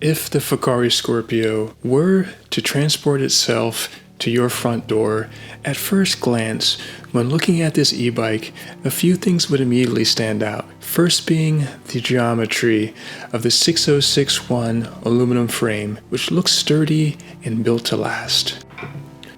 If the Fucare Scorpio were to transport itself to your front door, at first glance, when looking at this e-bike, a few things would immediately stand out. First being the geometry of the 6061 aluminum frame, which looks sturdy and built to last.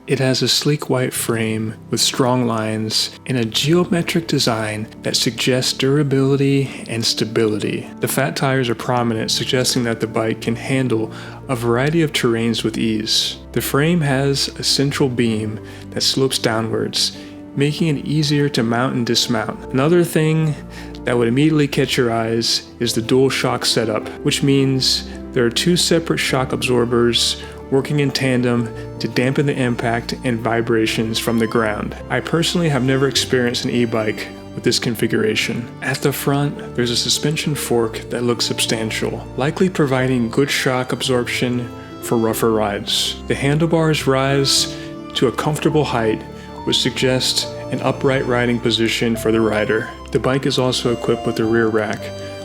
It has a sleek white frame with strong lines and a geometric design that suggests durability and stability. The fat tires are prominent, suggesting that the bike can handle a variety of terrains with ease. The frame has a central beam that slopes downwards, making it easier to mount and dismount. Another thing that would immediately catch your eyes is the dual shock setup, which means there are two separate shock absorbers working in tandem to dampen the impact and vibrations from the ground. I personally have never experienced an e-bike with this configuration. At the front, there's a suspension fork that looks substantial, likely providing good shock absorption for rougher rides. The handlebars rise to a comfortable height, which suggests an upright riding position for the rider. The bike is also equipped with a rear rack,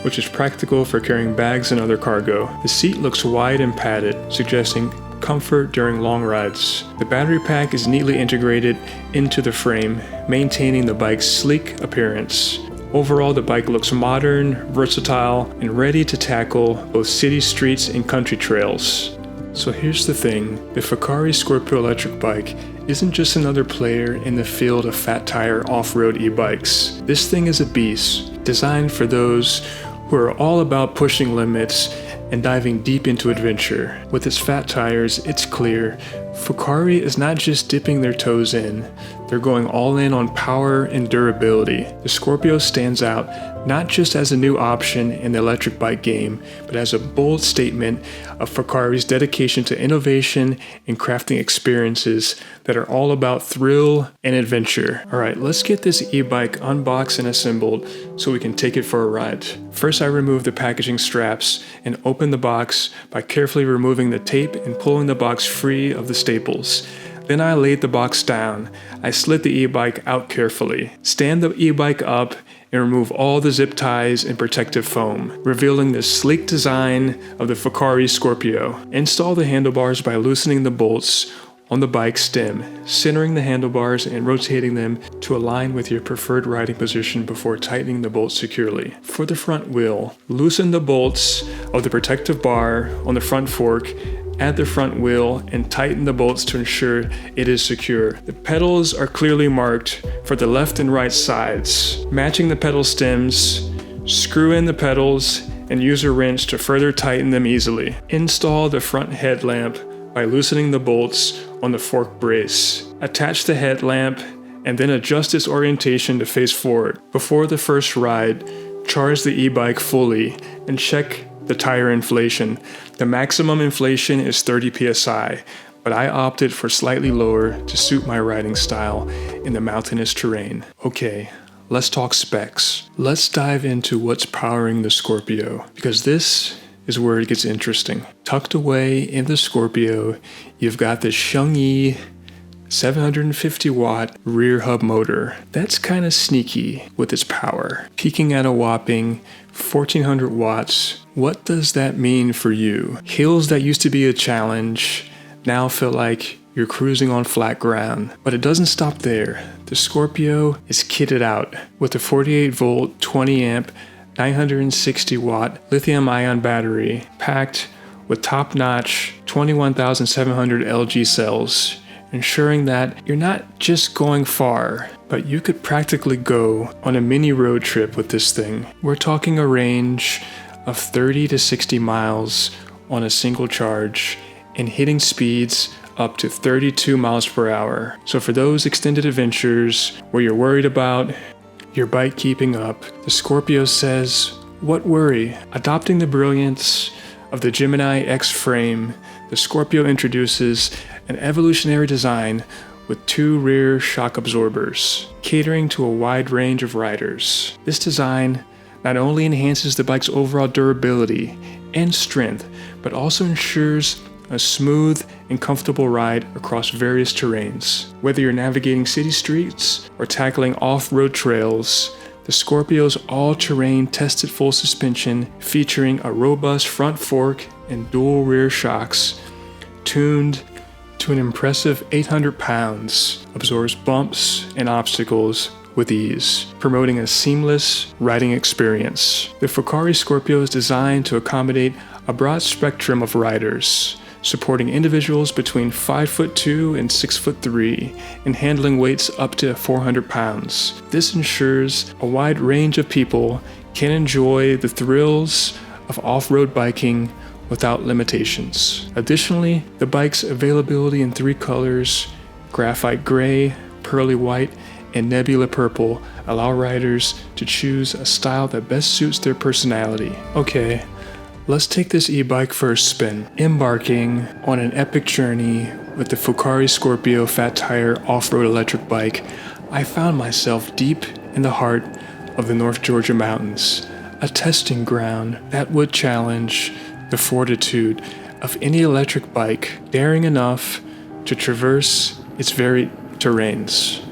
which is practical for carrying bags and other cargo. The seat looks wide and padded, suggesting comfort during long rides. The battery pack is neatly integrated into the frame, maintaining the bike's sleek appearance. Overall, the bike looks modern, versatile, and ready to tackle both city streets and country trails. So here's the thing, the Fucare Scorpio Electric Bike isn't just another player in the field of fat tire off-road e-bikes. This thing is a beast, designed for those who are all about pushing limits and diving deep into adventure. With its fat tires, it's clear Fucare is not just dipping their toes in, they're going all in on power and durability. The Scorpio stands out not just as a new option in the electric bike game, but as a bold statement of Fucare's dedication to innovation and crafting experiences that are all about thrill and adventure. Alright, let's get this e-bike unboxed and assembled so we can take it for a ride. First, I remove the packaging straps and open the box by carefully removing the tape and pulling the box free of the staples. Then I laid the box down. I slid the e-bike out carefully. Stand the e-bike up and remove all the zip ties and protective foam, revealing the sleek design of the Fucare Scorpio. Install the handlebars by loosening the bolts on the bike stem, centering the handlebars and rotating them to align with your preferred riding position before tightening the bolts securely. For the front wheel, loosen the bolts of the protective bar on the front fork at the front wheel and tighten the bolts to ensure it is secure. The pedals are clearly marked for the left and right sides. Matching the pedal stems, screw in the pedals and use a wrench to further tighten them easily. Install the front headlamp by loosening the bolts on the fork brace. Attach the headlamp and then adjust its orientation to face forward. Before the first ride, charge the e-bike fully and check the tire inflation. The maximum inflation is 30 psi, but I opted for slightly lower to suit my riding style in the mountainous terrain. Okay, let's talk specs. Let's dive into what's powering the Scorpio, because this is where it gets interesting. Tucked away in the Scorpio, you've got the SHENGYI 750 watt rear hub motor. That's kind of sneaky with its power, peaking at a whopping 1400 watts. What does that mean for you? Hills that used to be a challenge now feel like you're cruising on flat ground. But it doesn't stop there. The Scorpio is kitted out with a 48 volt, 20 amp, 960 watt lithium-ion battery packed with top-notch 21,700 LG cells, ensuring that you're not just going far, but you could practically go on a mini road trip with this thing. We're talking a range of 30 to 60 miles on a single charge and hitting speeds up to 32 miles per hour. So for those extended adventures where you're worried about your bike keeping up, the Scorpio says, what worry? Adopting the brilliance of the Gemini X frame, the Scorpio introduces an evolutionary design with two rear shock absorbers, catering to a wide range of riders. This design not only enhances the bike's overall durability and strength, but also ensures a smooth and comfortable ride across various terrains. Whether you're navigating city streets or tackling off-road trails, The Scorpio's all-terrain tested full suspension featuring a robust front fork and dual rear shocks, tuned to an impressive 800 pounds, absorbs bumps and obstacles with ease, promoting a seamless riding experience. The Fucare Scorpio is designed to accommodate a broad spectrum of riders, supporting individuals between 5'2" and 6'3", and handling weights up to 400 pounds. This ensures a wide range of people can enjoy the thrills of off-road biking without limitations. Additionally, the bike's availability in 3 colors, graphite gray, pearly white, and nebula purple, allow riders to choose a style that best suits their personality. Okay, let's take this e-bike for a spin. Embarking on an epic journey with the Fucare Scorpio Fat Tire Off-Road Electric Bike, I found myself deep in the heart of the North Georgia mountains, a testing ground that would challenge the fortitude of any electric bike daring enough to traverse its varied terrains.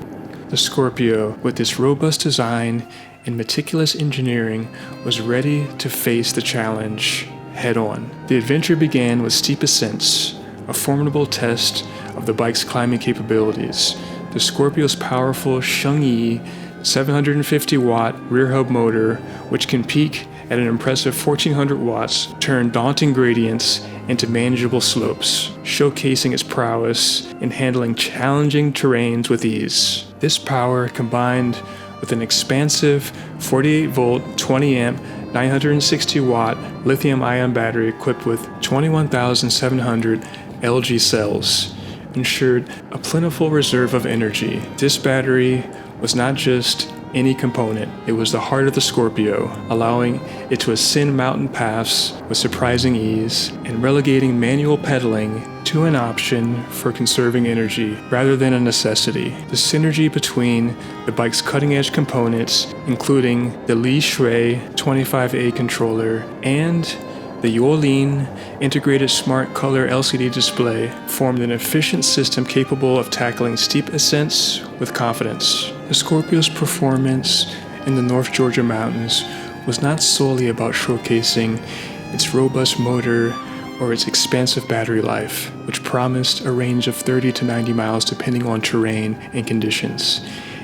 The Scorpio, with its robust design and meticulous engineering, was ready to face the challenge head-on. The adventure began with steep ascents, a formidable test of the bike's climbing capabilities. The Scorpio's powerful SHENGYI 750-watt rear hub motor, which can peak at an impressive 1400 watts, turned daunting gradients into manageable slopes, showcasing its prowess in handling challenging terrains with ease. This power, combined with an expansive 48-volt, 20-amp, 960-watt lithium-ion battery equipped with 21,700 LG cells, ensured a plentiful reserve of energy. This battery was not just any component, it was the heart of the Scorpio, allowing it to ascend mountain paths with surprising ease and relegating manual pedaling to an option for conserving energy rather than a necessity. The synergy between the bike's cutting-edge components, including the Li Shui 25A controller and the Yuolin integrated smart color LCD display, formed an efficient system capable of tackling steep ascents with confidence. The Scorpio's performance in the North Georgia mountains was not solely about showcasing its robust motor or its expansive battery life, which promised a range of 30 to 90 miles depending on terrain and conditions.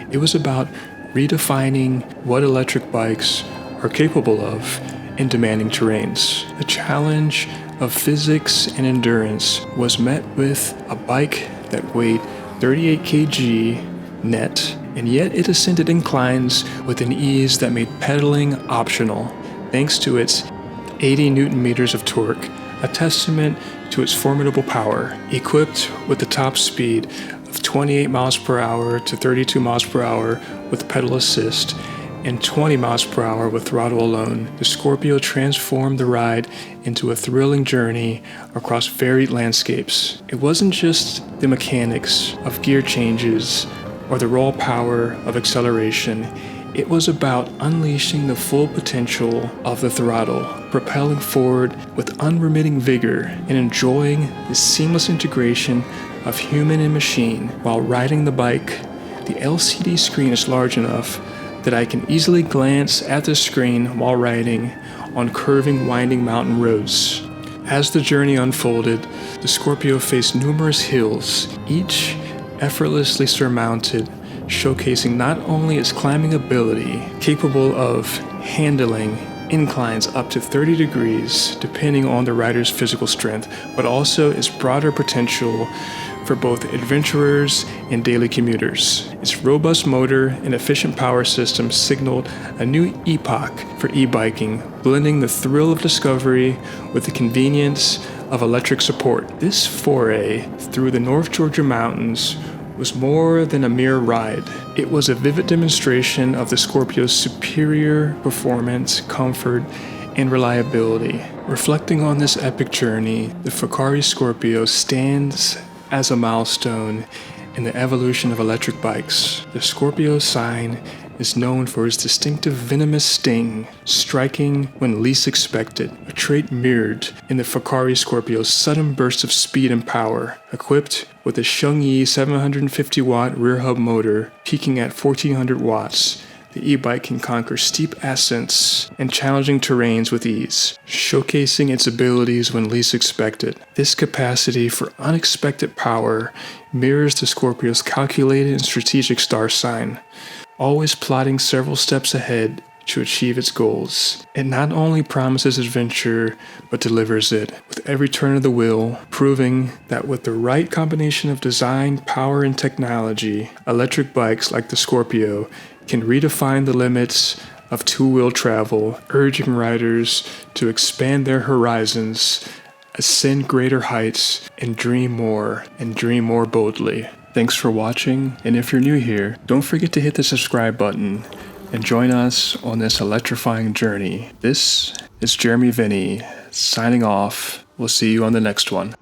It was about redefining what electric bikes are capable of in demanding terrains. The challenge of physics and endurance was met with a bike that weighed 38 kg net, and yet it ascended inclines with an ease that made pedaling optional, thanks to its 80 Newton meters of torque, a testament to its formidable power. Equipped with the top speed of 28 miles per hour to 32 miles per hour with pedal assist, and 20 miles per hour with throttle alone, the Scorpio transformed the ride into a thrilling journey across varied landscapes. It wasn't just the mechanics of gear changes or the raw power of acceleration. It was about unleashing the full potential of the throttle, propelling forward with unremitting vigor, and enjoying the seamless integration of human and machine while riding the bike. The LCD screen is large enough that I can easily glance at the screen while riding on curving, winding mountain roads. As the journey unfolded, the Scorpio faced numerous hills, each effortlessly surmounted, showcasing not only its climbing ability, capable of handling inclines up to 30 degrees depending on the rider's physical strength, but also its broader potential for both adventurers and daily commuters. Its robust motor and efficient power system signaled a new epoch for e-biking, blending the thrill of discovery with the convenience of electric support. This foray through the North Georgia mountains was more than a mere ride. It was a vivid demonstration of the Scorpio's superior performance, comfort, and reliability. Reflecting on this epic journey, the Fucare Scorpio stands as a milestone in the evolution of electric bikes. The Scorpio sign is known for its distinctive venomous sting, striking when least expected, a trait mirrored in the Fucare Scorpio's sudden burst of speed and power. Equipped with a SHENGYI 750-watt rear hub motor peaking at 1400 watts, the e-bike can conquer steep ascents and challenging terrains with ease, showcasing its abilities when least expected. This capacity for unexpected power mirrors the Scorpio's calculated and strategic star sign, always plotting several steps ahead to achieve its goals. It not only promises adventure, but delivers it with every turn of the wheel, proving that with the right combination of design, power, and technology, electric bikes like the Scorpio can redefine the limits of two-wheel travel, urging riders to expand their horizons, ascend greater heights, and dream more boldly. Thanks for watching, and if you're new here, don't forget to hit the subscribe button and join us on this electrifying journey. This is Jeremy Vinny, signing off. We'll see you on the next one.